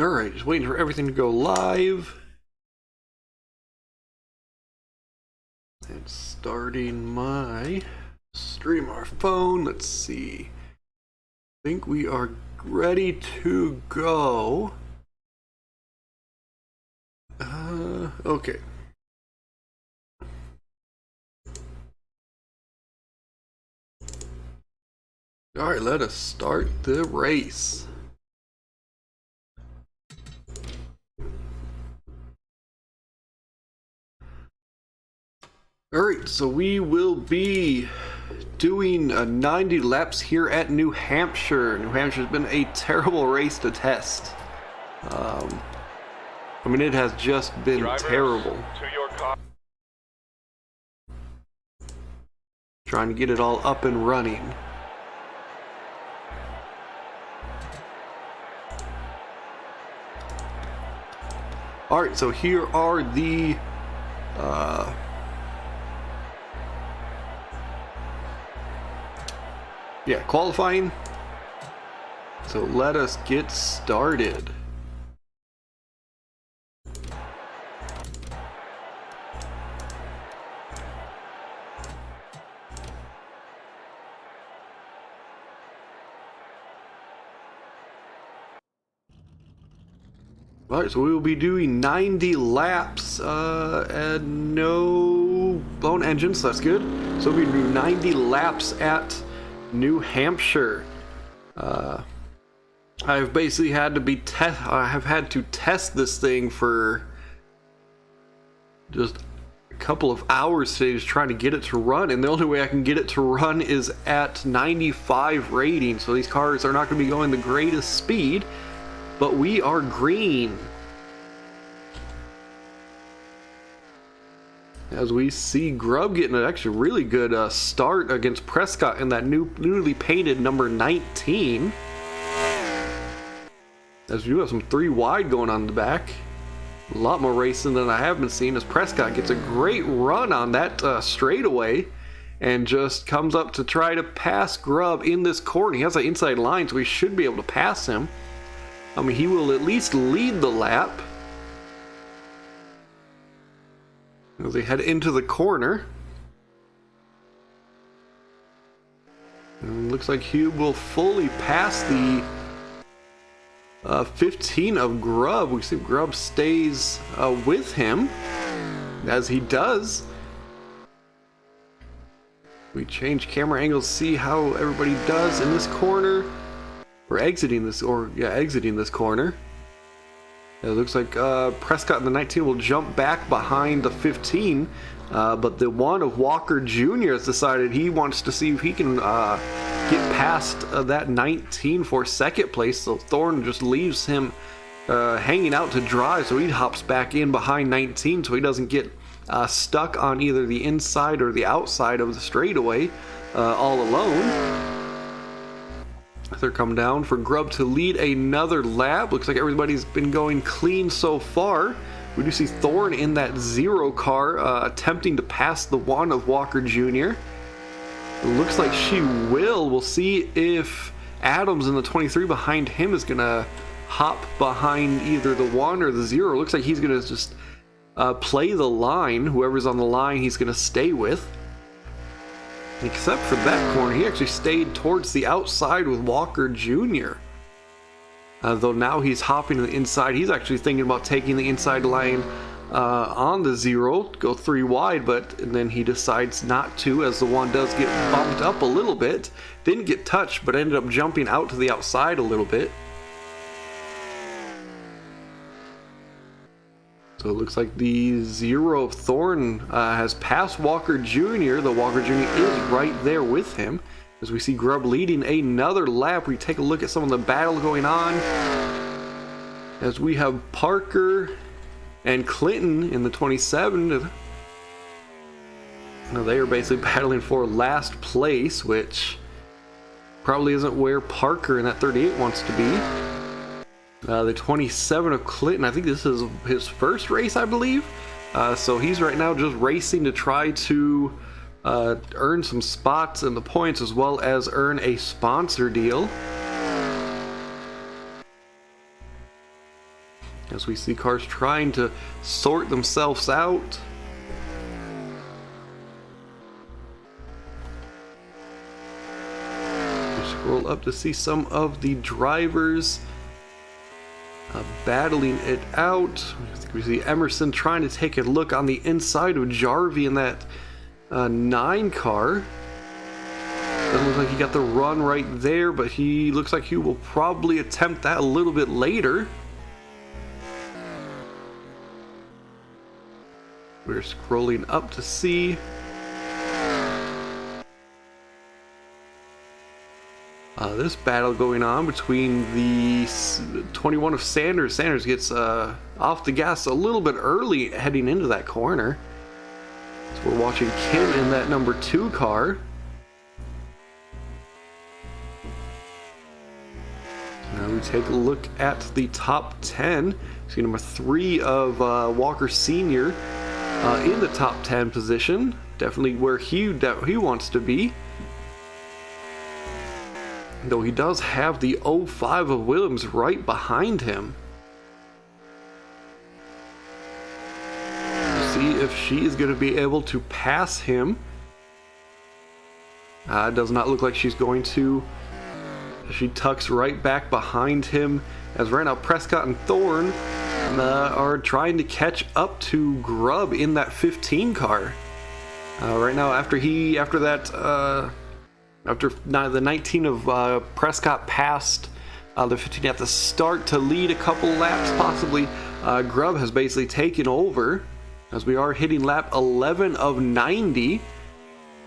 Alright, just waiting for everything to go live. And starting my stream our phone. Let's see. I think we are ready to go. Okay. Alright, let us start the race. Alright, so we will be doing 90 laps here at New Hampshire. New Hampshire's been a terrible race to test. I mean, it has just been terrible. To your car. Trying to get it all up and running. Alright, so here are the qualifying. So let us get started. Alright, so we will be doing 90 laps and no blown engines, so that's good. So we do 90 laps at New Hampshire. I've basically had to test this thing for just a couple of hours today, just trying to get it to run, and the only way I can get it to run is at 95 rating. So these cars are not going to be going the greatest speed, but we are green. As we see Grubb getting an actually really good start against Prescott in that newly painted number 19. As we do have some 3 wide going on in the back. A lot more racing than I have been seeing, as Prescott gets a great run on that straightaway and just comes up to try to pass Grubb in this corner. He has an inside line, so we should be able to pass him. I mean, he will at least lead the lap as they head into the corner. And looks like Hugh will fully pass the 15 of Grubb. We see Grubb stays with him, as he does. We change camera angles to see how everybody does in this corner. We're exiting this corner. It looks like Prescott in the 19 will jump back behind the 15, but the one of Walker Jr. has decided he wants to see if he can get past that 19 for second place. So Thorne just leaves him hanging out to dry, so he hops back in behind 19 so he doesn't get stuck on either the inside or the outside of the straightaway all alone. They're coming down for Grubb to lead another lap. Looks like everybody's been going clean so far. We do see Thorne in that 0 car attempting to pass the one of Walker Jr. It looks like she will. We'll see if Adams in the 23 behind him is going to hop behind either the 1 or the 0. Looks like he's going to just play the line. Whoever's on the line, he's going to stay with. Except for that corner, he actually stayed towards the outside with Walker Jr. Though now he's hopping to the inside. He's actually thinking about taking the inside line on the 0, go 3 wide, and then he decides not to, as the 1 does get bumped up a little bit. Didn't get touched, but ended up jumping out to the outside a little bit. So it looks like the 0 of Thorne has passed Walker Jr., though Walker Jr. is right there with him. As we see Grubb leading another lap, we take a look at some of the battle going on. As we have Parker and Clinton in the 27. Now they are basically battling for last place, which probably isn't where Parker in that 38 wants to be. The 27 of Clinton, I think this is his first race, I believe. So he's right now just racing to try to earn some spots in the points as well as earn a sponsor deal. As we see cars trying to sort themselves out. We scroll up to see some of the drivers battling it out. We see Emerson trying to take a look on the inside of Jarvie in that 9 car. Doesn't look like he got the run right there, but he looks like he will probably attempt that a little bit later. We're scrolling up to see. This battle going on between the 21 of Sanders. Sanders gets off the gas a little bit early heading into that corner. So we're watching Kim in that number 2 car. Now we take a look at the top 10. See number 3 of Walker Sr. In the top 10 position. Definitely where he wants to be. Though he does have the 05 of Williams right behind him. See if she is going to be able to pass him. It does not look like she's going to. She tucks right back behind him. As right now Prescott and Thorne are trying to catch up to Grubb in that 15 car. Right now after the 19 of Prescott passed the 15 at the start to lead a couple laps possibly, Grubb has basically taken over as we are hitting lap 11 of 90.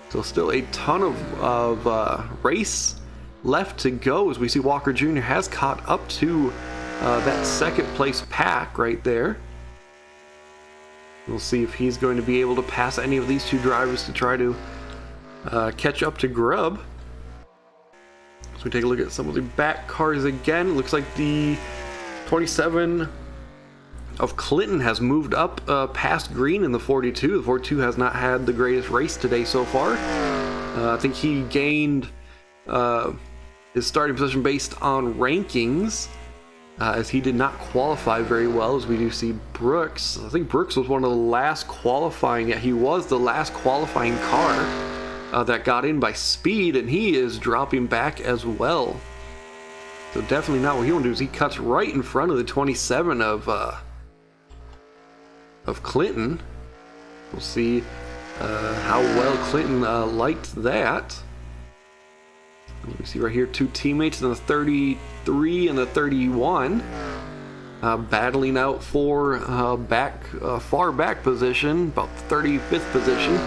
So still a ton of race left to go as we see Walker Jr. has caught up to that second place pack right there. We'll see if he's going to be able to pass any of these 2 drivers to try to catch up to Grubb. So we take a look at some of the back cars again. It looks like the 27 of Clinton has moved up past Green in the 42. The 42 has not had the greatest race today so far. I think he gained his starting position based on rankings, as he did not qualify very well. As we do see Brooks, I think Brooks was one of the last qualifying. Yeah, he was the last qualifying car that got in by speed, and he is dropping back as well. So definitely not what he wants to do. Is he cuts right in front of the 27 of Clinton. We'll see how well Clinton liked that. We see right here 2 teammates in the 33 and the 31 battling out for far back position, about the 35th position.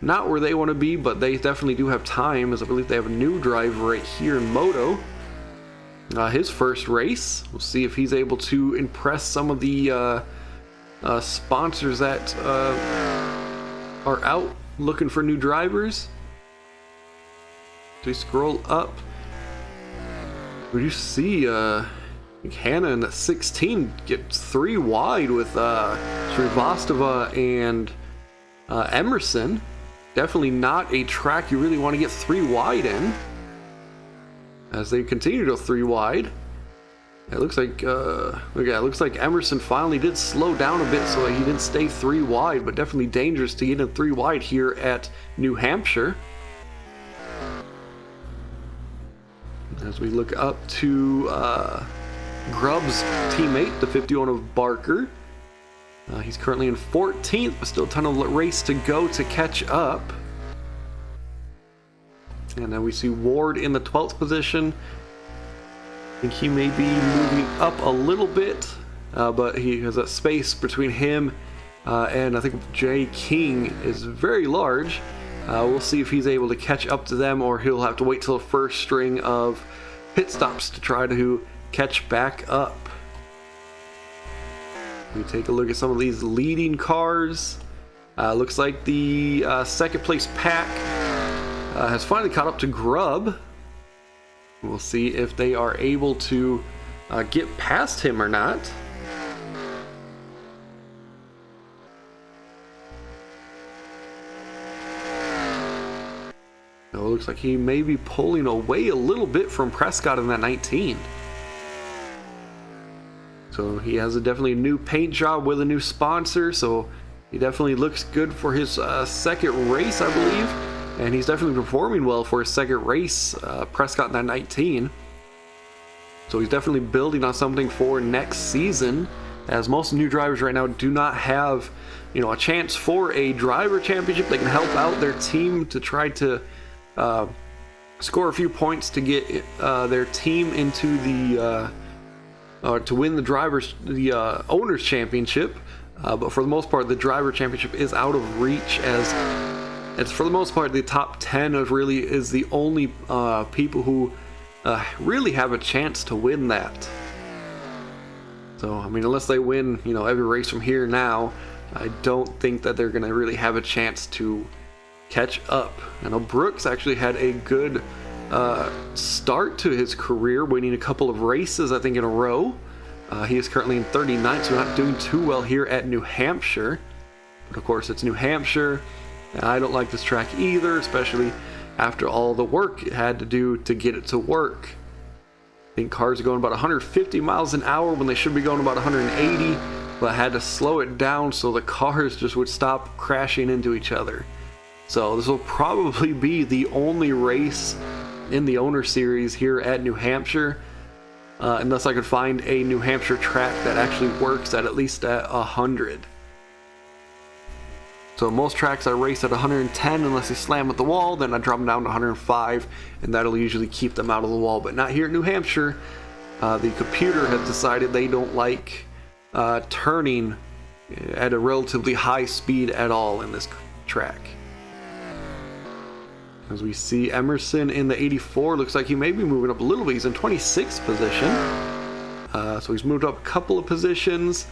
Not where they want to be, but they definitely do have time, as I believe they have a new driver right here in Moto. His first race. We'll see if he's able to impress some of the sponsors that are out looking for new drivers. So we scroll up. We do see Hannah in the 16 get 3 wide with Srivastava and Emerson. Definitely not a track you really want to get 3 wide in. As they continue to go 3 wide. It looks like it looks like Emerson finally did slow down a bit so that he didn't stay 3 wide, but definitely dangerous to get in 3 wide here at New Hampshire. As we look up to Grubb's teammate, the 51 of Barker. He's currently in 14th, but still a ton of race to go to catch up. And then we see Ward in the 12th position. I think he may be moving up a little bit, but he has that space between him and I think Jay King is very large. We'll see if he's able to catch up to them, or he'll have to wait till the first string of pit stops to try to catch back up. We take a look at some of these leading cars. Looks like the second place pack has finally caught up to Grubb. We'll see if they are able to get past him or not. looks like he may be pulling away a little bit from Prescott in that 19. So he has definitely a new paint job with a new sponsor, so he definitely looks good for his second race, I believe. And he's definitely performing well for his second race, Prescott in that 19. So he's definitely building on something for next season, as most new drivers right now do not have, you know, a chance for a driver championship. They can help out their team to try to score a few points to get their team into the to win the owners championship. But for the most part, the driver championship is out of reach, as it's for the most part the top 10 is the only people who really have a chance to win that. So I mean, unless they win, you know, every race from here now, I don't think that they're gonna really have a chance to catch up. I know Brooks actually had a good start to his career, winning a couple of races, I think, in a row. He is currently in 39th, so not doing too well here at New Hampshire. But of course, it's New Hampshire, and I don't like this track either, especially after all the work it had to do to get it to work. I think cars are going about 150 miles an hour when they should be going about 180, but I had to slow it down so the cars just would stop crashing into each other. So this will probably be the only race in the owner series here at New Hampshire, unless I could find a New Hampshire track that actually works at least at 100. So most tracks I race at 110 unless they slam at the wall, then I drop them down to 105, and that'll usually keep them out of the wall. But not here at New Hampshire. The computer has decided they don't like turning at a relatively high speed at all in this track. As we see Emerson in the 84, looks like he may be moving up a little bit. He's in 26th position. So he's moved up a couple of positions.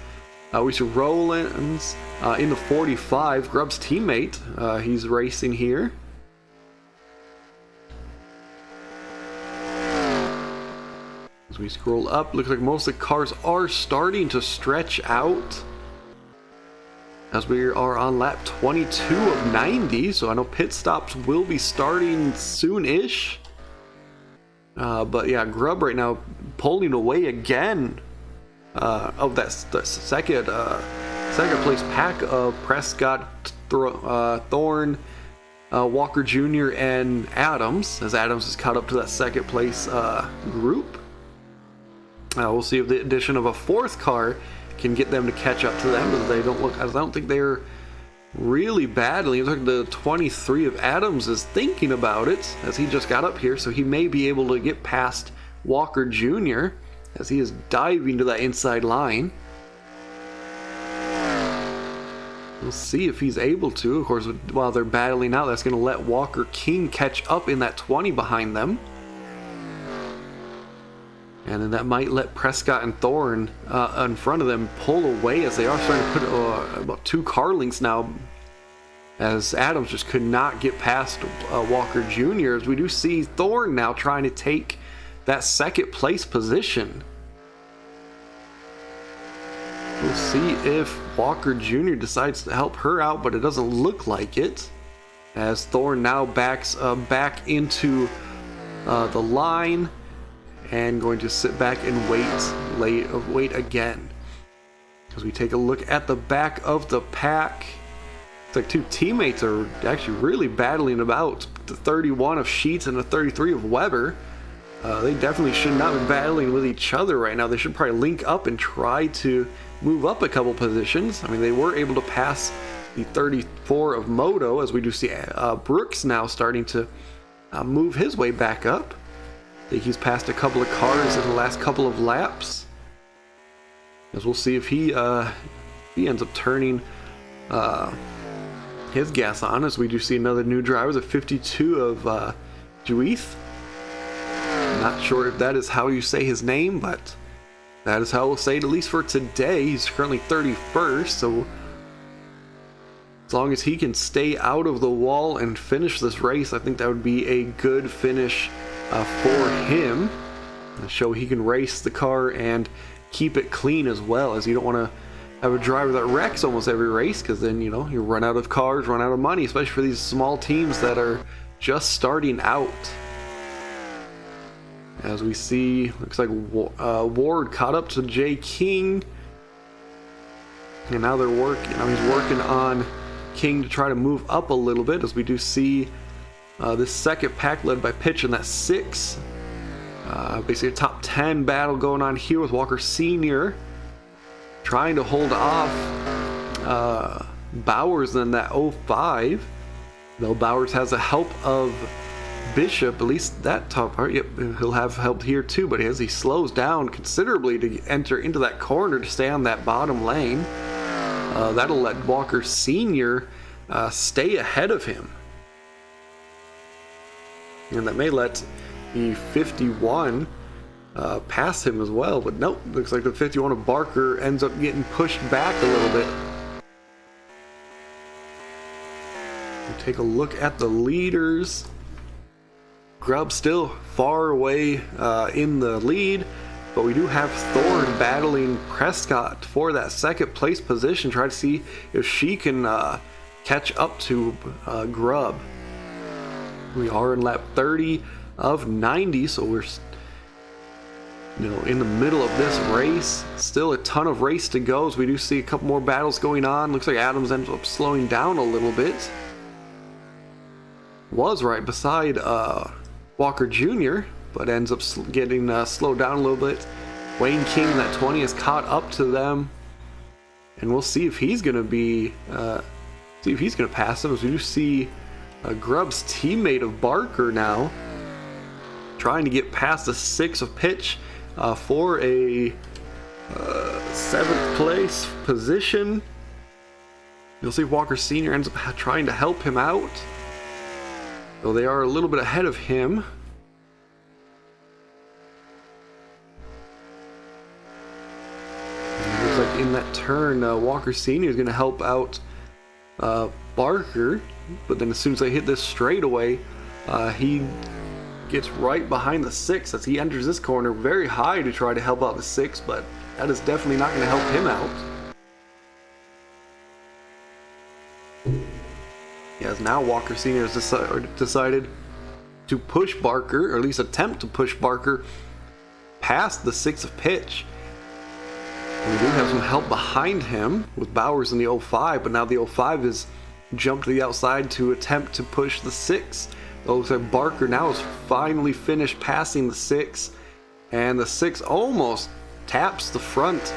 We see Rollins in the 45, Grubb's teammate. He's racing here. As we scroll up, looks like most of the cars are starting to stretch out, as we are on lap 22 of 90, so I know pit stops will be starting soon-ish. But yeah, Grubb right now pulling away again of that second place pack of Prescott, Thorne, Walker Jr. and Adams, as Adams is caught up to that second place group. We'll see if the addition of a fourth car can get them to catch up to them, but they don't look, I don't think they're really battling. Look, the 23 of Adams is thinking about it, as he just got up here, so he may be able to get past Walker Jr. as he is diving to that inside line. We'll see if he's able to. Of course, while they're battling out, that's going to let Walker King catch up in that 20 behind them. And then that might let Prescott and Thorne in front of them pull away, as they are starting to put about 2 car lengths now, as Adams just could not get past Walker Jr. As we do see Thorne now trying to take that second place position. We'll see if Walker Jr. decides to help her out, but it doesn't look like it, as Thorne now backs back into the line, and going to sit back and wait again. As we take a look at the back of the pack, it's like 2 teammates are actually really battling about, the 31 of Sheets and the 33 of Weber. They definitely should not be battling with each other right now. They should probably link up and try to move up a couple positions. I mean, they were able to pass the 34 of Moto, as we do see Brooks now starting to move his way back up. I think he's passed a couple of cars in the last couple of laps, as we'll see if he ends up turning his gas on, as we do see another new driver, the 52 of Juith. Not sure if that is how you say his name, but that is how we'll say it, at least for today. He's currently 31st, so as long as he can stay out of the wall and finish this race, I think that would be a good finish for him, and show he can race the car and keep it clean as well, as you don't want to have a driver that wrecks almost every race, because then, you know, you run out of cars, run out of money, especially for these small teams that are just starting out. As we see, looks like Ward caught up to Jay King, and now they're working. He's working on King to try to move up a little bit, as we do see this second pack led by Pitch in that 6. Basically a top 10 battle going on here with Walker Sr. trying to hold off Bowers in that 05. Though Bowers has the help of Bishop, at least that top part. Yep, he'll have help here too, but as he slows down considerably to enter into that corner to stay on that bottom lane, that'll let Walker Sr. Stay ahead of him. And that may let the 51 pass him as well, but nope, looks like the 51 of Barker ends up getting pushed back a little bit. We'll take a look at the leaders. Grubb still far away in the lead, but we do have Thorne battling Prescott for that second place position, try to see if she can catch up to Grubb. We are in lap 30 of 90, so we're in the middle of this race. Still a ton of race to go, as we do see a couple more battles going on. Looks like Adams ends up slowing down a little bit. Was right beside Walker Jr., but ends up getting slowed down a little bit. Wayne King, that 20, is caught up to them, and we'll see if he's going to be pass them, as we do see Grubb's teammate of Barker now trying to get past the 6 of Pitch for a 7th place position. You'll see Walker Sr. ends up trying to help him out, though they are a little bit ahead of him. It looks like in that turn, Walker Sr. is going to help out Barker, but then as soon as they hit this straightaway, he gets right behind the 6 as he enters this corner very high to try to help out the 6, but that is definitely not going to help him out. As now Walker Sr. has decided to push Barker, or at least attempt to push Barker past the 6 of Pitch. We do have some help behind him with Bowers in the 05, but now the 05 is jumped to the outside to attempt to push the 6. It looks like Barker now is finally finished passing the 6, and the 6 almost taps the front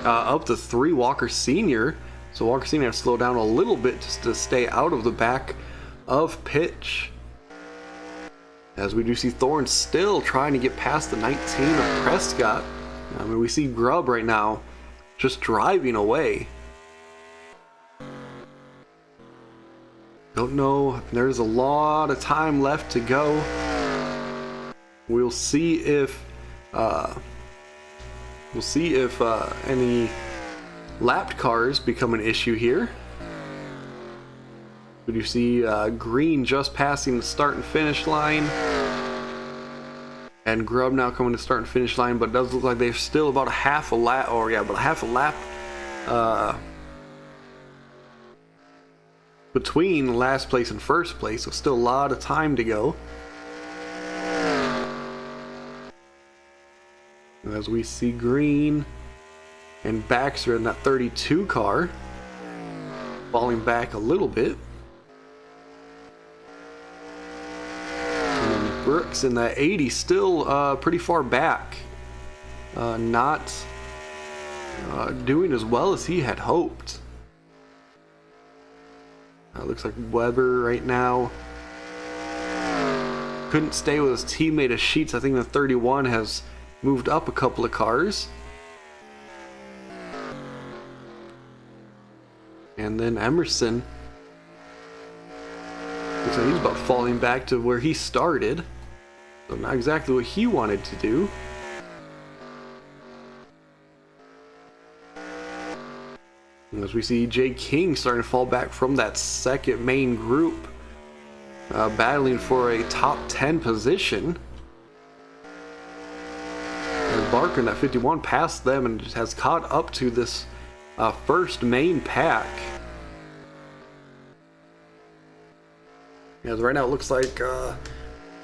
of the 3 Walker Sr. So Walker Sr. has to slow down a little bit just to stay out of the back of Pitch. As we do see Thorne still trying to get past the 19 of Prescott. I mean, we see Grubb right now just driving away. Don't know. There's a lot of time left to go. We'll see if any lapped cars become an issue here. We do see Green just passing the start and finish line, and Grubb now coming to start and finish line, but it does look like they're still about half a lap between last place and first place, so still a lot of time to go. As we see Green and Baxter in that 32 car falling back a little bit. And Brooks in that 80 still pretty far back. Not doing as well as he had hoped. Looks like Weber right now couldn't stay with his teammate of Sheets. I think the 31 has moved up a couple of cars. And then Emerson looks like he's about falling back to where he started. So not exactly what he wanted to do. And as we see Jay King starting to fall back from that second main group, battling for a top 10 position. And Barker in that 51 passed them and has caught up to this first main pack. Yeah, right now it looks like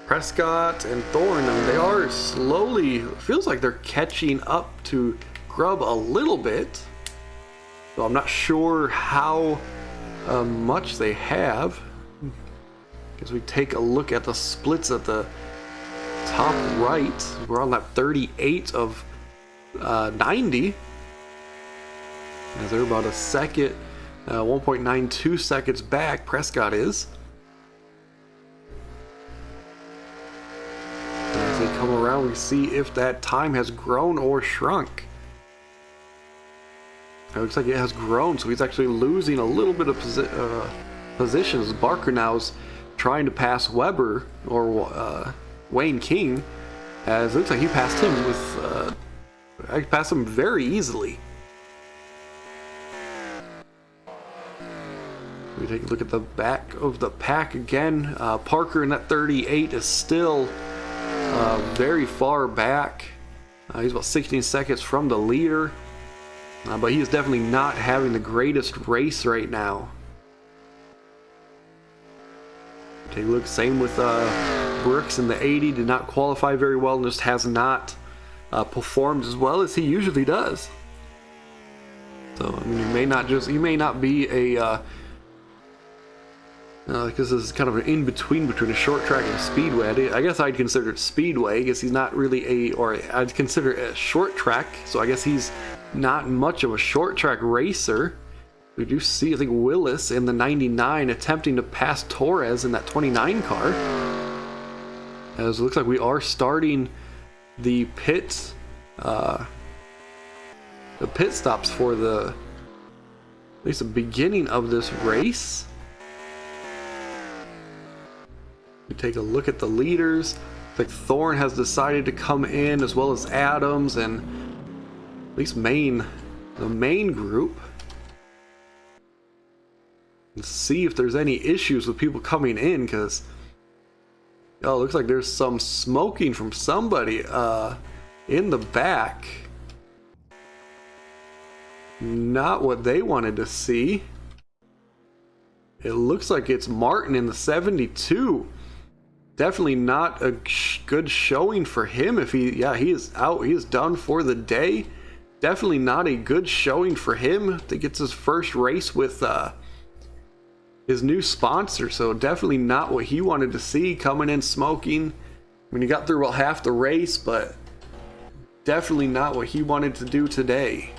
Prescott and Thorne, I mean, they are slowly, feels like they're catching up to Grubb a little bit. So I'm not sure how much they have. As we take a look at the splits at the top right, we're on that 38 of 90. As they're about a second, 1.92 seconds back, Prescott is. As they come around, we see if that time has grown or shrunk. It looks like it has grown, so he's actually losing a little bit of positions. Barker now is trying to pass Weber or Wayne King, as it looks like he passed him with I passed him very easily. We take a look at the back of the pack again. Parker in that 38 is still very far back. He's about 16 seconds from the leader, but he is definitely not having the greatest race right now. Take a look, same with Brooks in the 80, did not qualify very well and just has not performed as well as he usually does. So I mean, he may not be a because this is kind of an in-between between a short track and a speedway. I guess I'd consider it speedway. I guess he's not really I'd consider it a short track, so I guess he's not much of a short track racer. We do see, I think, Willis in the 99 attempting to pass Torres in that 29 car. As it looks like we are starting the pit stops for at least the beginning of this race. We take a look at the leaders. I think Thorne has decided to come in, as well as Adams and at least the main group. And see if there's any issues with people coming in, because it looks like there's some smoking from somebody in the back. Not what they wanted to see. It looks like it's Martin in the 72. Definitely not a good showing for him. If he is out, he is done for the day. Definitely not a good showing for him. I think it's his first race with his new sponsor, so definitely not what he wanted to see, coming in smoking. I mean, he got through about half the race, but definitely not what he wanted to do today.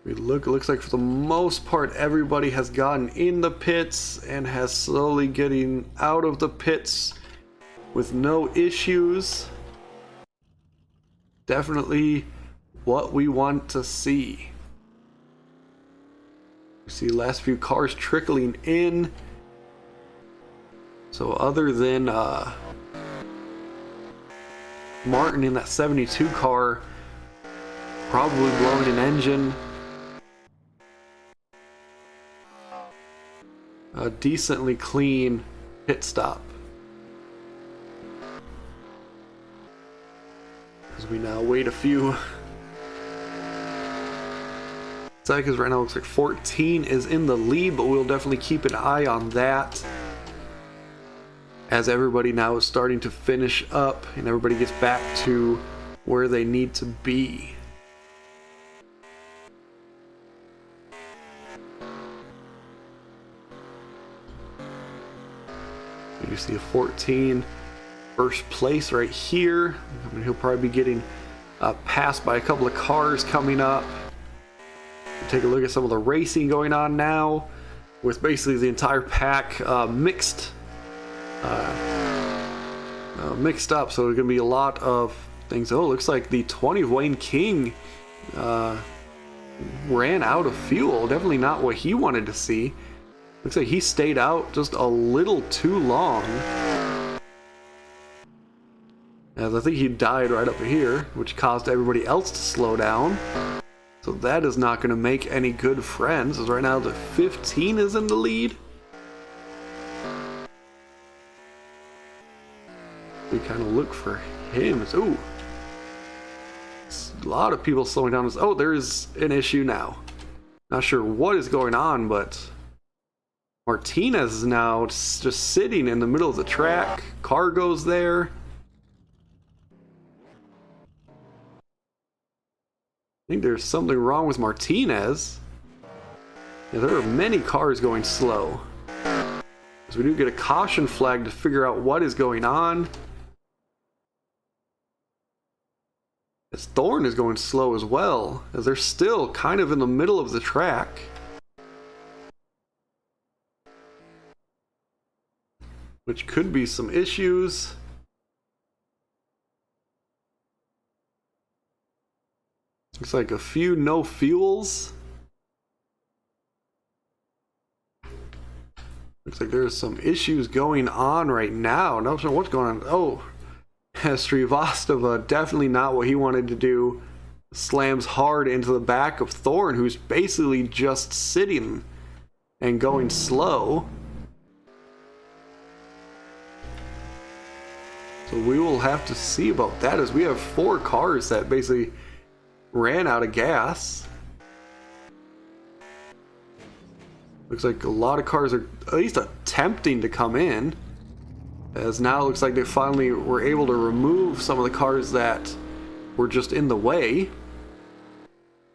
It looks like for the most part everybody has gotten in the pits and has slowly getting out of the pits with no issues. Definitely what we want to see. We see the last few cars trickling in. So other than Martin in that 72 car probably blowing an engine, a decently clean pit stop. As we now wait a few seconds. Right now it looks like 14 is in the lead, but we'll definitely keep an eye on that as everybody now is starting to finish up and everybody gets back to where they need to be. You see a 14 first place right here. I mean, he'll probably be getting passed by a couple of cars coming up. Take a look at some of the racing going on now, with basically the entire pack mixed up. So there's gonna be a lot of things. Oh, looks like the 20 of Wayne King ran out of fuel. Definitely not what he wanted to see. Looks like he stayed out just a little too long. As I think he died right up here, which caused everybody else to slow down. So that is not going to make any good friends, as right now the 15 is in the lead. We kind of look for him. Ooh. A lot of people slowing down. Oh, there's an issue now. Not sure what is going on, but Martinez is now just sitting in the middle of the track. Car goes there. I think there's something wrong with Martinez. Yeah, there are many cars going slow. So we do get a caution flag to figure out what is going on. As Thorne is going slow as well, as they're still kind of in the middle of the track. Which could be some issues. Looks like a few no fuels. Looks like there's some issues going on right now. Not sure what's going on. Oh, Srivastava, definitely not what he wanted to do. Slams hard into the back of Thorne, who's basically just sitting and going slow. So we will have to see about that, as we have 4 cars that basically ran out of gas. Looks like a lot of cars are at least attempting to come in, as now it looks like they finally were able to remove some of the cars that were just in the way.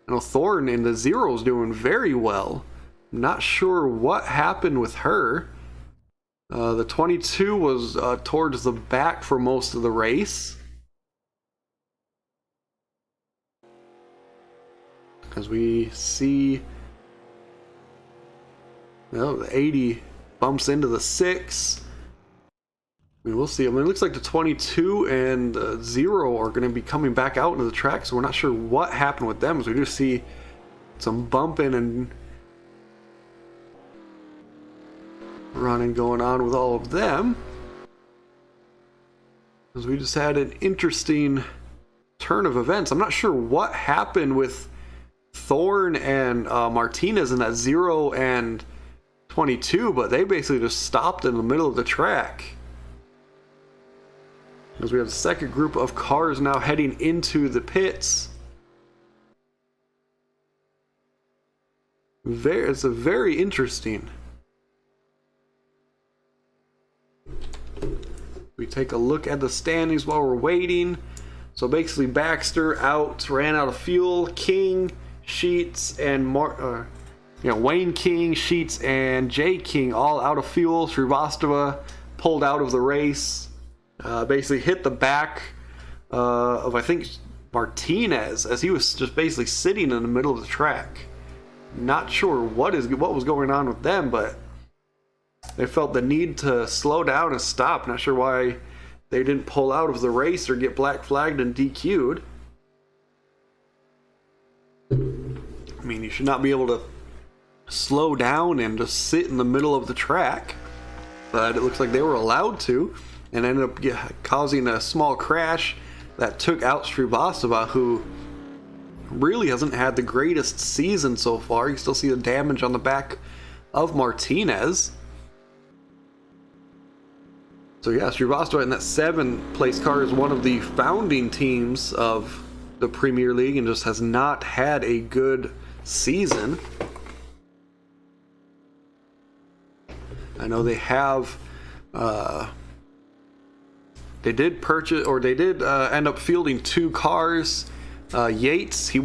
I know Thorne in the zeros doing very well. I'm not sure what happened with her. The 22 was towards the back for most of the race. As we see, well, the 80 bumps into the 6. I mean, we'll see. I mean, it looks like the 22 and 0 are going to be coming back out into the track, so we're not sure what happened with them. So we do see some bumping and running going on with all of them, as we just had an interesting turn of events. I'm not sure what happened with Thorne and Martinez in that 0 and 22, but they basically just stopped in the middle of the track, as we have the second group of cars now heading into the pits. It's a very interesting. We take a look at the standings while we're waiting. So basically Baxter ran out of fuel. King, Sheets, and Wayne King, Sheets, and Jay King all out of fuel. Srivastava pulled out of the race. Basically hit the back of, I think, Martinez, as he was just basically sitting in the middle of the track. Not sure what was going on with them, but they felt the need to slow down and stop. Not sure why they didn't pull out of the race or get black flagged and DQ'd. I mean, you should not be able to slow down and just sit in the middle of the track, but it looks like they were allowed to, and ended up causing a small crash that took out Srivastava, who really hasn't had the greatest season so far. You still see the damage on the back of Martinez. So yeah, Srivastava in that 7th place car is one of the founding teams of the Premier League and just has not had a good season. I know they have they did end up fielding 2 cars. Yates, he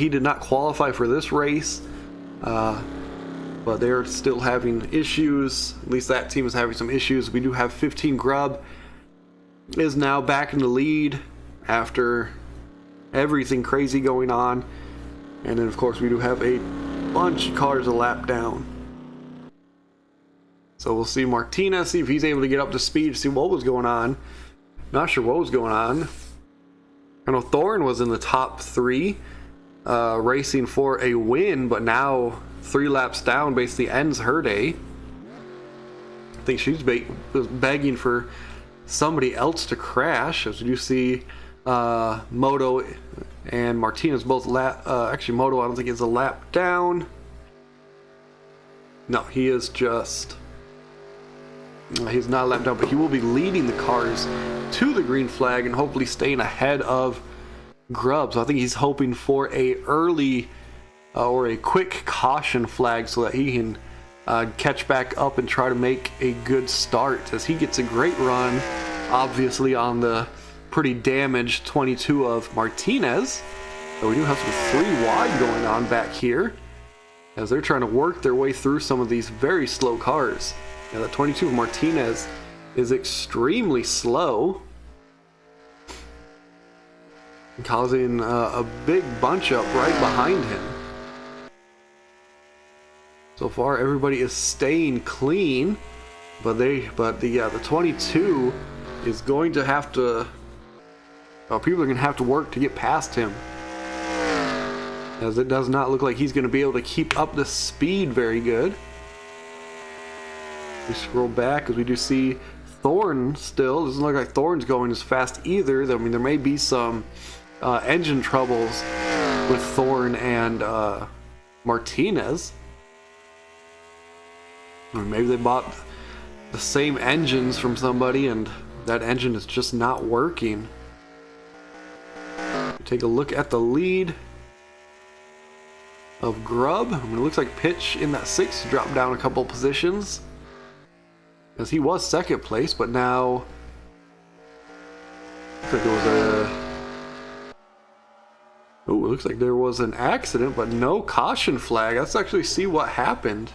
did not qualify for this race, but they're still having issues. At least that team is having some issues. We do have 15 Grubb is now back in the lead after everything crazy going on, and then of course we do have a bunch of cars a lap down. So we'll see Martinez, see if he's able to get up to speed, see what was going on. Not sure what was going on. I know Thorne was in the top 3, racing for a win, but now 3 laps down basically ends her day. I think she's was begging for somebody else to crash, as you see Moto and Martinez both actually Moto I don't think is a lap down. No, he is just... he's not a lap down, but he will be leading the cars to the green flag and hopefully staying ahead of Grubb. So I think he's hoping for a early or a quick caution flag so that he can catch back up and try to make a good start, as he gets a great run, obviously on the pretty damaged 22 of Martinez. So we do have some 3 wide going on back here, as they're trying to work their way through some of these very slow cars. Yeah, that 22 of Martinez is extremely slow, causing a big bunch up right behind him. So far, everybody is staying clean, but the 22 is going to have to. People are going to have to work to get past him, as it does not look like he's going to be able to keep up the speed very good. We scroll back as we do see Thorne still. Doesn't look like Thorne's going as fast either. I mean, there may be some engine troubles with Thorne and Martinez. Or maybe they bought the same engines from somebody and that engine is just not working. Take a look at the lead of Grubb. I mean, it looks like Pitch in that 6 dropped down a couple positions, as he was 2nd place, but now it looks like there was an accident, but no caution flag. Let's actually see what happened.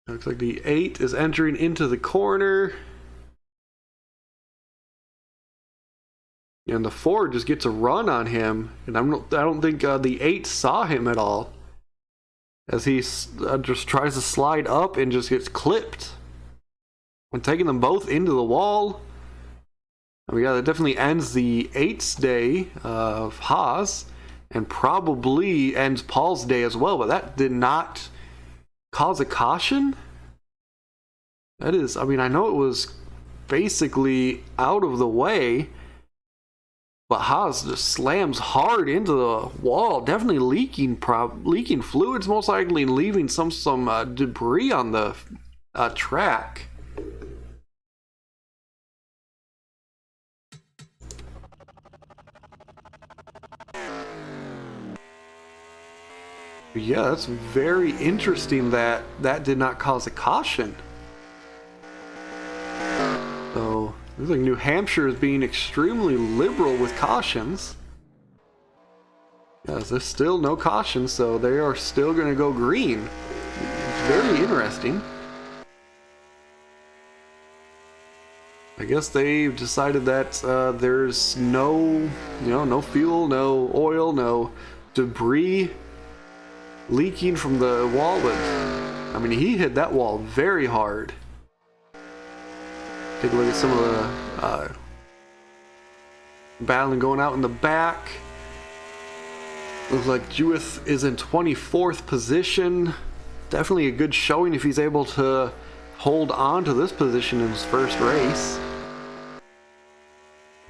Looks like the 8 is entering into the corner, and the 4 just gets a run on him, and I don't think the 8 saw him at all, as he just tries to slide up and just gets clipped when taking them both into the wall. I mean, yeah, that definitely ends the 8's day of Haas, and probably ends Paul's day as well, but that did not cause a caution? That is, I mean, I know it was basically out of the way, but Haas just slams hard into the wall, definitely leaking fluids most likely, and leaving some debris on the track. Yeah, that's very interesting that that did not cause a caution. So, looks like New Hampshire is being extremely liberal with cautions. Yes, there's still no caution, so they are still going to go green. It's very interesting. I guess they've decided that there's no fuel, no oil, no debris leaking from the wall, but I mean, he hit that wall very hard. Take a look at some of the battling going out in the back. Looks like Jewett is in 24th position. Definitely a good showing if he's able to hold on to this position in his first race.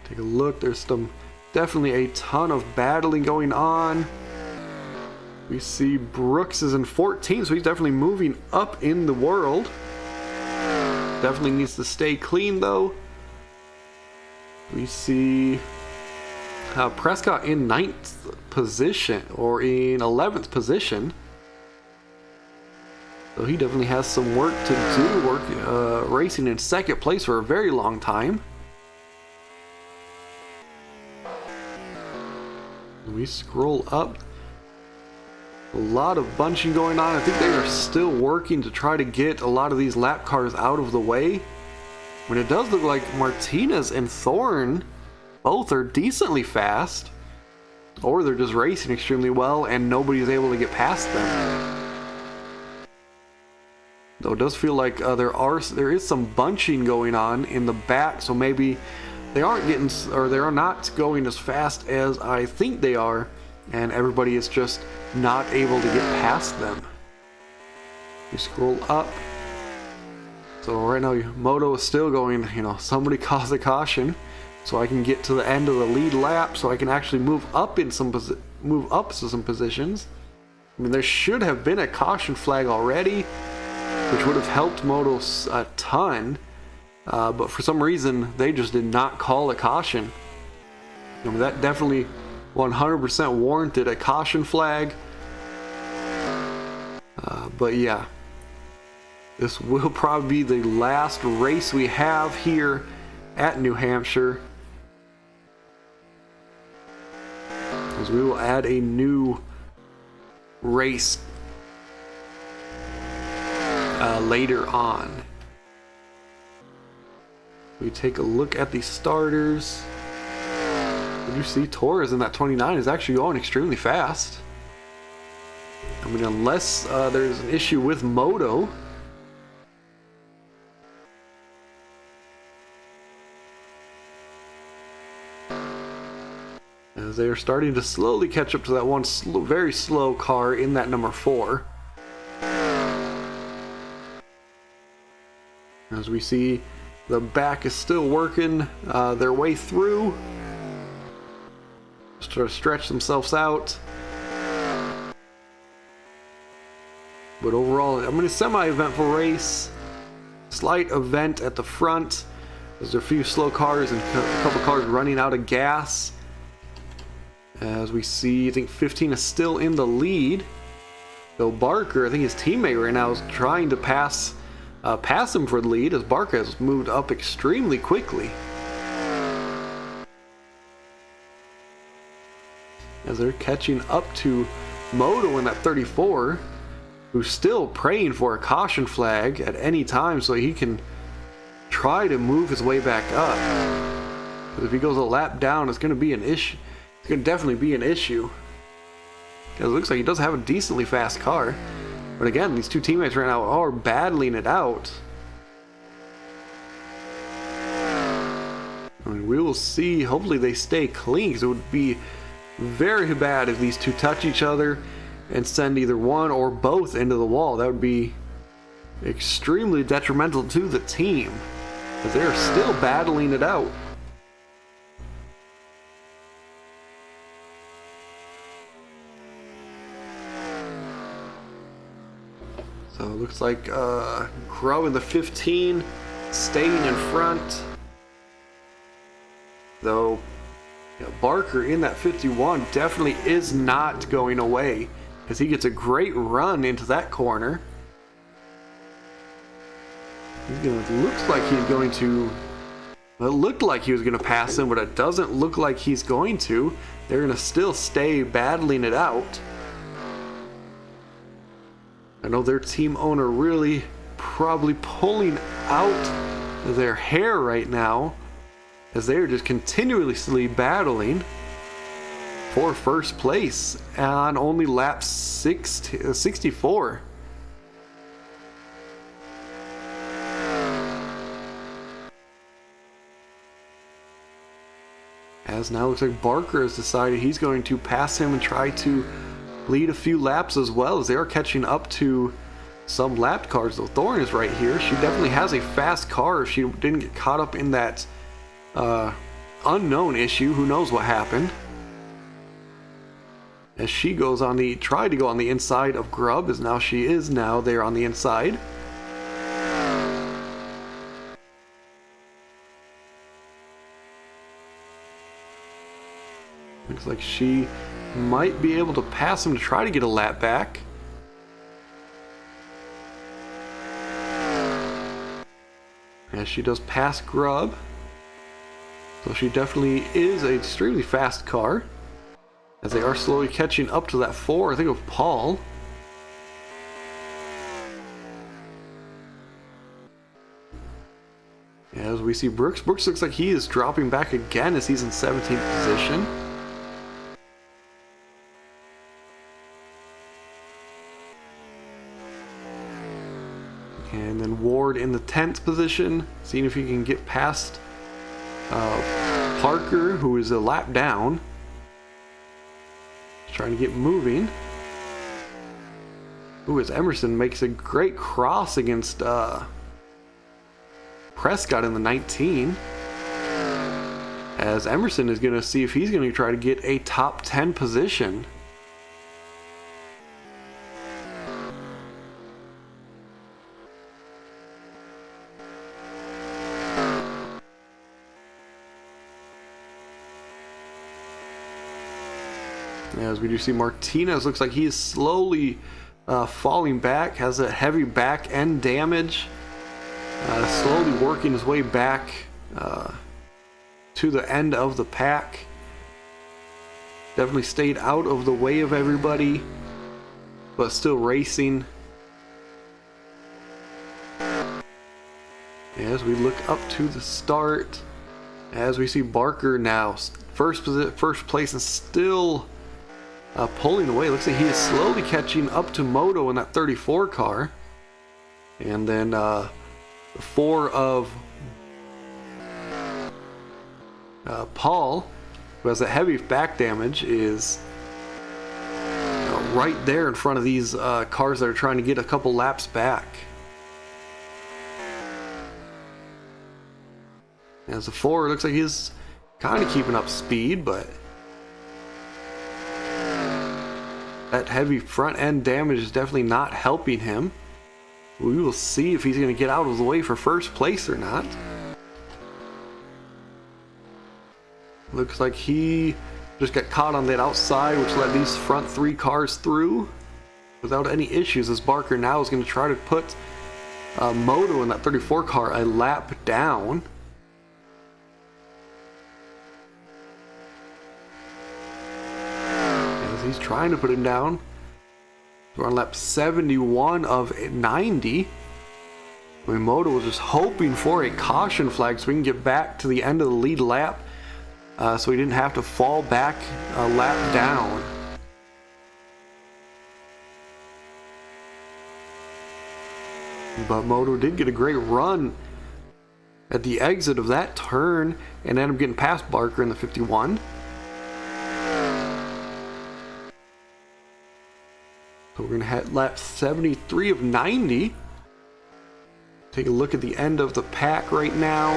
Take a look, there's definitely a ton of battling going on. We see Brooks is in 14th, so he's definitely moving up in the world. Definitely needs to stay clean, though. We see Prescott in 9th position, or in 11th position. So he definitely has some work to do, racing in 2nd place for a very long time. We scroll up. A lot of bunching going on. I think they are still working to try to get a lot of these lap cars out of the way. When it does look like Martinez and Thorne both are decently fast, or they're just racing extremely well and nobody's able to get past them. Though it does feel like there is some bunching going on in the back, so maybe they are not going as fast as I think they are, and everybody is just not able to get past them. You scroll up. So right now Moto is still going, somebody cause a caution so I can get to the end of the lead lap, so I can actually move up to some positions. I mean, there should have been a caution flag already, which would have helped Moto a ton. but for some reason they just did not call a caution. I mean, that definitely 100% warranted a caution flag. But yeah, this will probably be the last race we have here at New Hampshire, as we will add a new race later on. We take a look at the starters. Did you see Torres in that 29 is actually going extremely fast? I mean, unless there's an issue with Moto. As they are starting to slowly catch up to that one very slow car in that number 4. As we see, the back is still working their way through. Just try to stretch themselves out. But overall, I'm in a semi-eventful race. Slight event at the front. There's a few slow cars and a couple cars running out of gas. As we see, I think 15 is still in the lead. Though Barker, I think his teammate right now is trying to pass him for the lead, as Barker has moved up extremely quickly. As they're catching up to Moto in that 34, who's still praying for a caution flag at any time so he can try to move his way back up. Because if he goes a lap down, it's going to be an issue. It's going to definitely be an issue. Because it looks like he does have a decently fast car. But again, these two teammates right now are battling it out. I mean, we will see. Hopefully they stay clean, because it would be very bad if these two touch each other and send either one or both into the wall. That would be extremely detrimental to the team, because they're still battling it out. So it looks like Grubb in the 15 staying in front, though Barker in that 51 definitely is not going away, as he gets a great run into that corner. Looks like he's going to. Well, it looked like he was going to pass him, but it doesn't look like he's going to. They're going to still stay battling it out. I know their team owner really probably pulling out their hair right now, as they are just continuously battling for first place on only lap 64. As now looks like Barker has decided he's going to pass him and try to lead a few laps as well, as they are catching up to some lapped cars. Though Thorne is right here. She definitely has a fast car. If she didn't get caught up in that unknown issue, who knows what happened. As she goes on the, tried to go on the inside of Grubb, as now she is now there on the inside. Looks like she might be able to pass him to try to get a lap back. As she does pass Grubb. So she definitely is an extremely fast car, as they are slowly catching up to that 4, I think, of Paul. As we see Brooks looks like he is dropping back again, as he's in 17th position. And then Ward in the 10th position, seeing if he can get past Parker, who is a lap down. Trying to get moving. Ooh, as Emerson makes a great cross against Prescott in the 19. As Emerson is going to see if he's going to try to get a top 10 position. As we do see Martinez, looks like he is slowly falling back, has a heavy back end damage, slowly working his way back to the end of the pack. Definitely stayed out of the way of everybody, but still racing. As we look up to the start, as we see Barker now first place and still pulling away. Looks like he is slowly catching up to Moto in that 34 car. And then the 4 of Paul, who has a heavy back damage, is right there in front of these cars that are trying to get a couple laps back. As the 4, looks like he's kind of keeping up speed, but that heavy front end damage is definitely not helping him. We will see if he's going to get out of the way for first place or not. Looks like he just got caught on that outside, which let these front 3 cars through without any issues, as Barker now is going to try to put Moto in that 34 car a lap down. As he's trying to put him down. We're on lap 71 of 90. I mean, Moto was just hoping for a caution flag so we can get back to the end of the lead lap. So he didn't have to fall back a lap down. But Moto did get a great run at the exit of that turn and ended up getting past Barker in the 51. So we're going to hit lap 73 of 90. Take a look at the end of the pack right now.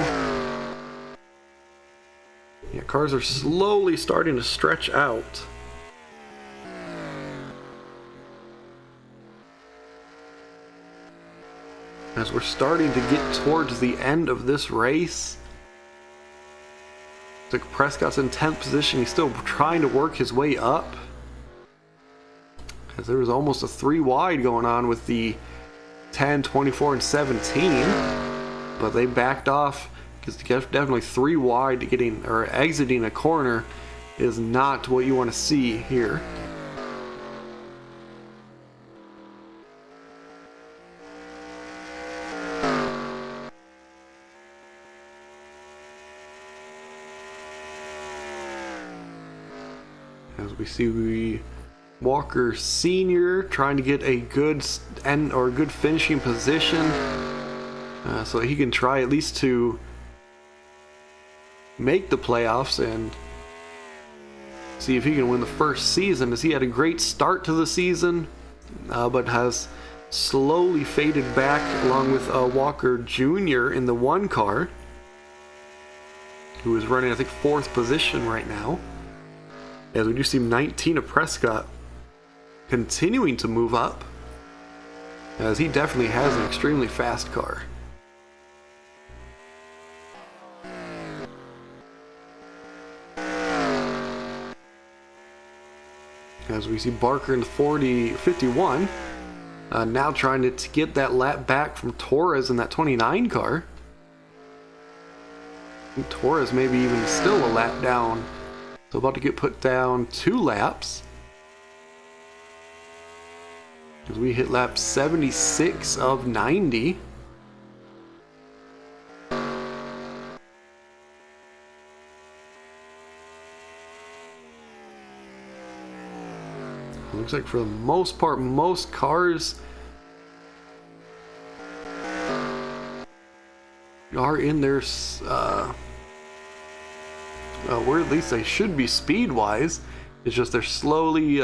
Yeah, cars are slowly starting to stretch out. As we're starting to get towards the end of this race. Looks like Prescott's in 10th position. He's still trying to work his way up. As there was almost a 3 wide going on with the 10, 24, and 17. But they backed off. Because definitely 3 wide to getting or exiting a corner is not what you want to see here. As we see Walker Sr. trying to get a good end or good finishing position, so he can try at least to make the playoffs and see if he can win the first season, as he had a great start to the season, but has slowly faded back along with Walker Jr. in the 1 car, who is running I think 4th position right now. As we do see 19 of Prescott continuing to move up, as he definitely has an extremely fast car. As we see Barker in the 51, now trying to get that lap back from Torres in that 29 car. And Torres maybe even still a lap down, so about to get put down 2 laps. As we hit lap 76 of 90. Looks like for the most part, most cars are in their where at least they should be speed-wise. It's just they're slowly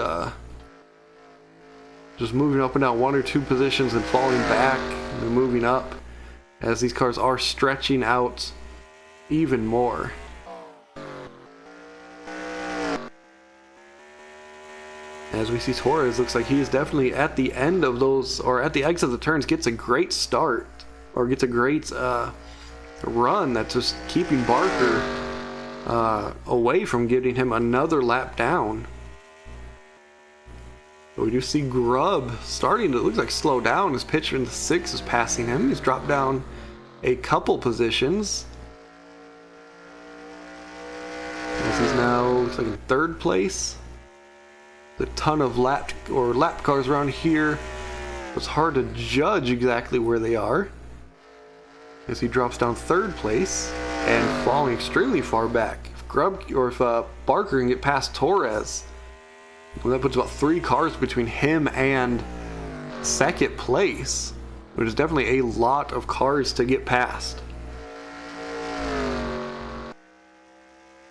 just moving up and down 1 or 2 positions and falling back and then moving up, as these cars are stretching out even more. As we see Torres, looks like he is definitely at the end of those, or at the exit of the turns, gets a great start, or gets a great run that's just keeping Barker away from getting him another lap down. But we do see Grubb starting to, it looks like, slow down. His pitcher in the 6 is passing him. He's dropped down a couple positions. As he's now, looks like, in 3rd place. A ton of lap cars around here. It's hard to judge exactly where they are, as he drops down 3rd place and falling extremely far back. If Grubb or if Barker can get past Torres, well, that puts about 3 cars between him and 2nd place, which is definitely a lot of cars to get past.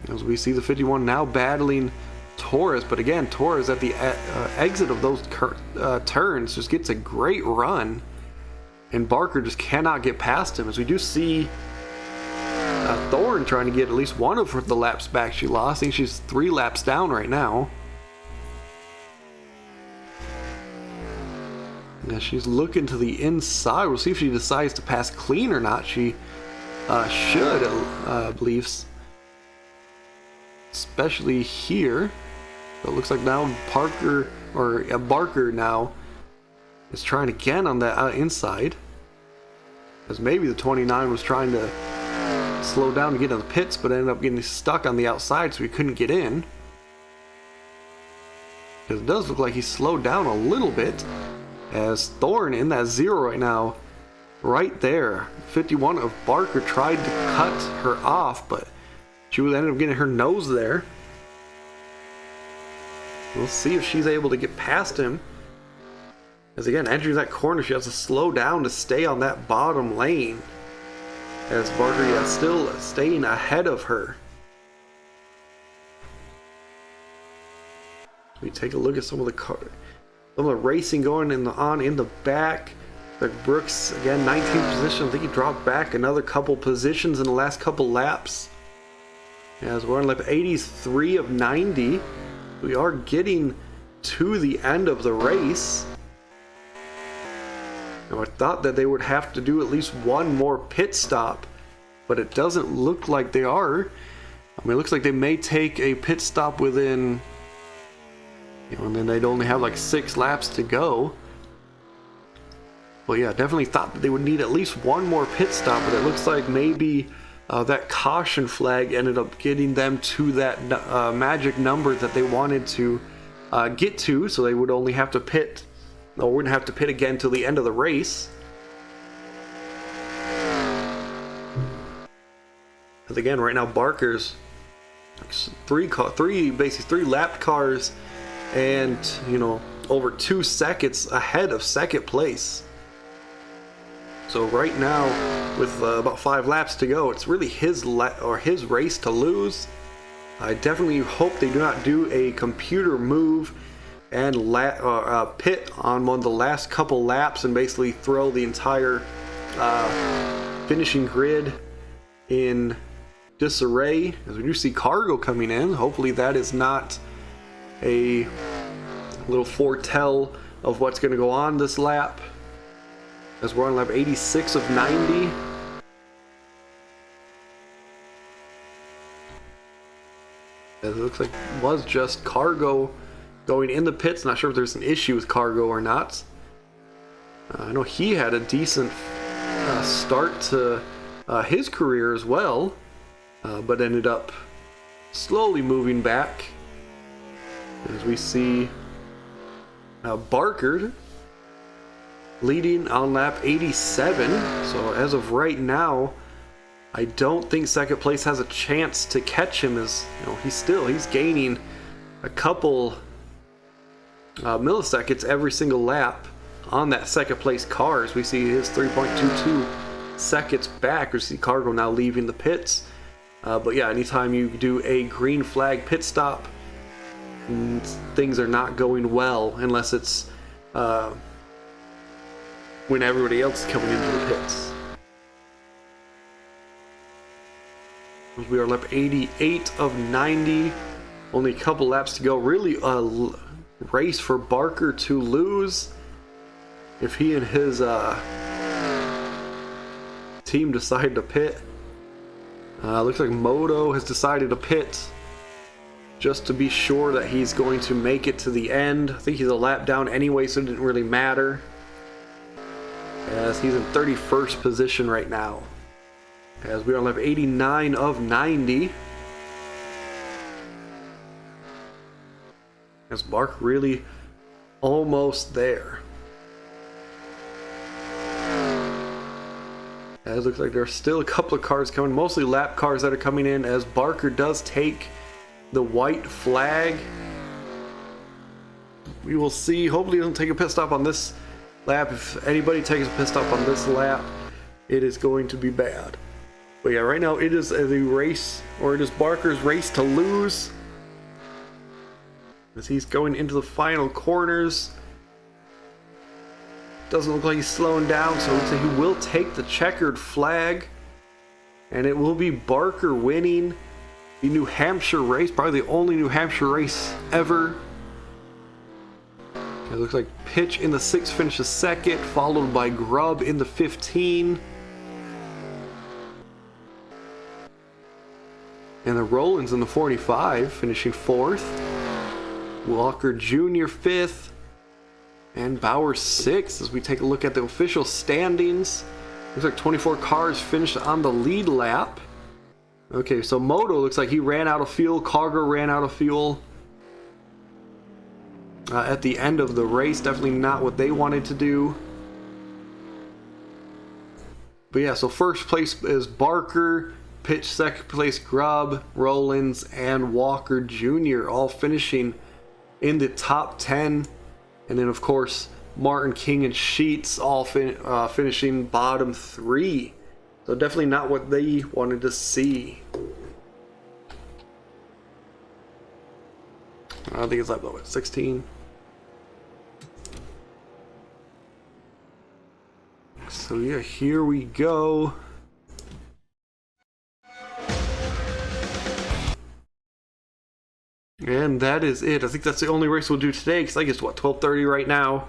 As we see the 51 now battling Torres, but again, Torres at the exit of those turns just gets a great run, and Barker just cannot get past him. As we do see Thorne trying to get at least one of the laps back she lost. I think she's 3 laps down right now. Yeah, she's looking to the inside. We'll see if she decides to pass clean or not. She should, I believe, especially here. So it looks like now Barker now is trying again on that inside, as maybe the 29 was trying to slow down to get in the pits, but ended up getting stuck on the outside, so he couldn't get in. Because it does look like he slowed down a little bit, as Thorne in that 0 right now, right there. 51 of Barker tried to cut her off, but she would end up getting her nose there. We'll see if she's able to get past him. As again, entering that corner, she has to slow down to stay on that bottom lane, as Barker is still staying ahead of her. We take a look at some of the racing going in the back. Like Brooks again, 19th position. I think he dropped back another couple positions in the last couple laps. As we're on lap 83 of 90. We are getting to the end of the race. Now, I thought that they would have to do at least one more pit stop, but it doesn't look like they are. I mean, it looks like they may take a pit stop within, and then they'd only have like 6 laps to go. Well, yeah, definitely thought that they would need at least one more pit stop, but it looks like maybe that caution flag ended up getting them to that magic number that they wanted to get to, so they would only have to pit, or wouldn't have to pit again till the end of the race. Because again, right now Barker's basically three lapped cars, and over 2 seconds ahead of 2nd place. So right now, with about 5 laps to go, it's really his race to lose. I definitely hope they do not do a computer move and pit on one of the last couple laps and basically throw the entire finishing grid in disarray. As we do see cargo coming in, hopefully that is not a little foretell of what's going to go on this lap. As we're on lap 86 of 90. It looks like it was just cargo going in the pits. Not sure if there's an issue with cargo or not. I know he had a decent start to his career as well, but ended up slowly moving back. As we see Barker leading on lap 87. So as of right now, I don't think 2nd place has a chance to catch him, as he's gaining a couple milliseconds every single lap on that 2nd place car. As we see his 3.22 seconds back. We see cargo now leaving the pits. But yeah, anytime you do a green flag pit stop, things are not going well unless it's when everybody else is coming into the pits. We are lap 88 of 90. Only a couple laps to go. Really a race for Barker to lose if he and his team decide to pit. Looks like Moto has decided to pit. just to be sure that he's going to make it to the end. I think he's a lap down anyway, so it didn't really matter, as he's in 31st position right now, as we only have 89 of 90. As Bark really almost there. As it looks like there's still a couple of cars coming, mostly lap cars that are coming in, as Barker does take the white flag. We will see. Hopefully he doesn't take a pit stop on this lap. If anybody takes a pit stop on this lap, it is going to be bad. But yeah, right now it is a race, or it is Barker's race to lose, as he's going into the final corners. Doesn't look like he's slowing down, so it looks like he will take the checkered flag, and it will be Barker winning the New Hampshire race, probably the only New Hampshire race ever. It looks like Pitch in the 6 finishes second, followed by Grubb in the 15. And the Rollins in the 45, finishing 4th. Walker Jr. 5th. And Bauer 6th, as we take a look at the official standings. Looks like 24 cars finished on the lead lap. Okay, so Moto looks like he ran out of fuel. Cargo ran out of fuel at the end of the race. Definitely not what they wanted to do. But yeah, so first place is Barker. Pitch second place Grubb, Rollins, and Walker Jr. all finishing in the top 10. And then, of course, Martin, King, and Sheets all finishing bottom 3. So definitely not what they wanted to see. I think it's like, what, 16? So yeah, here we go. And that is it. I think that's the only race we'll do today, because I think it's, what, 12:30 right now.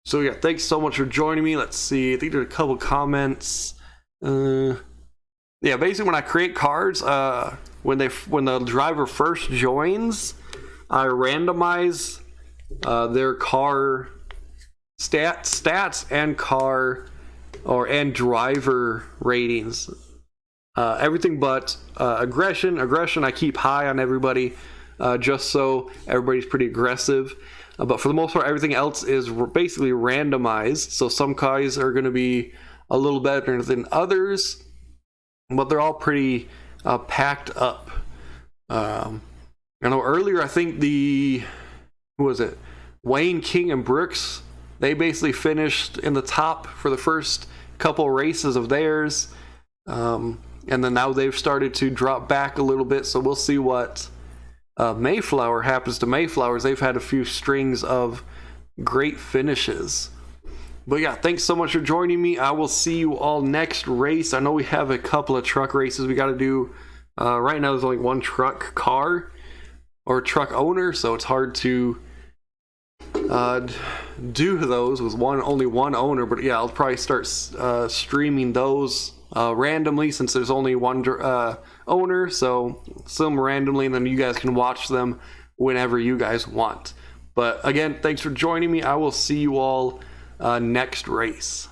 So yeah, thanks so much for joining me. Let's see, I think there's a couple comments. Yeah, basically when I create cards, when the driver first joins, I randomize their car stats and car and driver ratings. Everything but aggression. Aggression I keep high on everybody, just so everybody's pretty aggressive. But for the most part, everything else is basically randomized. So some guys are going to be a little better than others, but they're all pretty packed up. I know earlier, I think who was it? Wayne, King, and Brooks, they basically finished in the top for the first couple races of theirs. And then now they've started to drop back a little bit. So we'll see what Mayflower happens to Mayflowers. They've had a few strings of great finishes. But yeah, thanks so much for joining me. I will see you all next race. I know we have a couple of truck races we got to do. Right now there's only one truck car or truck owner, so it's hard to do those with only one owner. But yeah, I'll probably start streaming those randomly, since there's only one owner, so some randomly, and then you guys can watch them whenever you guys want. But again, thanks for joining me. I will see you all next race.